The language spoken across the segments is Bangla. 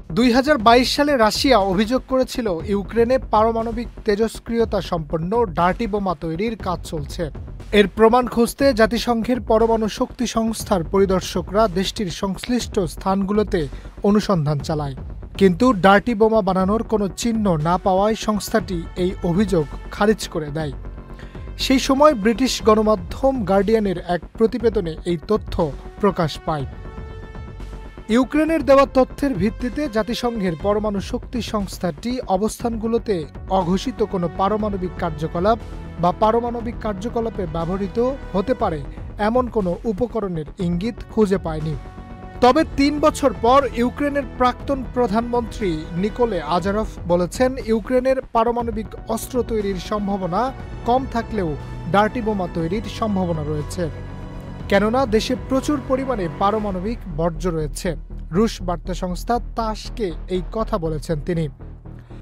2022 সালে রাশিয়া অভিযোগ করেছিল ইউক্রেনে পারমাণবিক তেজস্ক্রিয়তা সম্পন্ন ডার্টি বোমা তৈরির কাজ চলছে। এর প্রমাণ খুঁজতে জাতিসংঘের পরমাণু শক্তি সংস্থার পরিদর্শকরা দেশটির সংশ্লিষ্ট স্থানগুলোতে অনুসন্ধান চালায়। কিন্তু ডার্টি বোমা বানানোর কোনো চিহ্ন না পাওয়ায় সংস্থাটি এই অভিযোগ খারিজ করে দেয়। সেই সময় ব্রিটিশ গণমাধ্যম গার্ডিয়ানের এক প্রতিবেদনে এই তথ্য প্রকাশ পায়। ইউক্রেনের দেওয়া তথ্যের ভিত্তিতে জাতিসংঘের পরমাণু শক্তি সংস্থাটি অবস্থানগুলোতে অঘোষিত কোনো পারমাণবিক কার্যকলাপ বা পারমাণবিক কার্যকলাপে ব্যবহৃত হতে পারে এমন কোনো উপকরণের ইঙ্গিত খুঁজে পায়নি। তবে ৩ বছর পর ইউক্রেনের প্রাক্তন প্রধানমন্ত্রী নিকোলে আজারভ বলেছেন, ইউক্রেনের পারমাণবিক অস্ত্র তৈরির সম্ভাবনা কম থাকলেও ডার্টি বোমা তৈরির সম্ভাবনা রয়েছে, কেননা দেশে প্রচুর পরিমাণে পারমাণবিক বর্জ্য রয়েছে। রুশ বার্তা সংস্থা তাসকে এই কথা বলেছেন তিনি।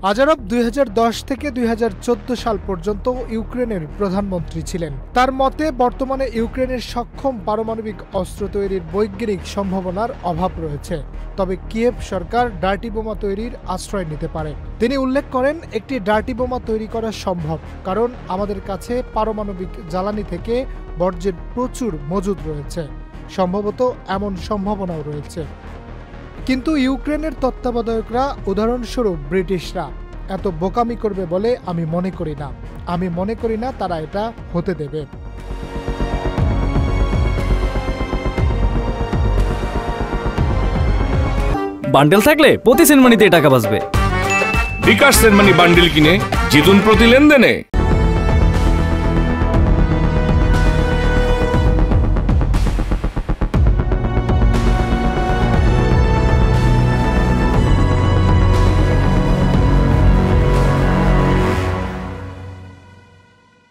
আজারভ 2010 থেকে 2014 সাল পর্যন্ত ইউক্রেনের প্রধানমন্ত্রী ছিলেন। তার মতে বর্তমানে ইউক্রেনের সক্ষম পারমাণবিক অস্ত্র তৈরির বৈজ্ঞানিক সম্ভাবনার অভাব রয়েছে, তবে কিয়েভ সরকার ডার্টি বোমা তৈরির আশ্রয় নিতে পারে। তিনি উল্লেখ করেন, একটি ডার্টি বোমা তৈরি করা সম্ভব, কারণ আমাদের কাছে পারমাণবিক জ্বালানি থেকে বর্জ্যের প্রচুর মজুদ রয়েছে। সম্ভবত এমন সম্ভাবনাও রয়েছে। কিন্তু ইউক্রেনের তত্ত্বাবধায়করা, উদাহরণস্বরূপ ব্রিটিশরা, এত বোকামি করবে বলে আমি মনে করি না তারা এটা হতে দেবে। বান্ডেল থাকলে প্রতি সেনমানিতে টাকা বাঁচবে। বিকাশ সেনমানি বান্ডেল কিনে জিতুন প্রতি লেনদেনে।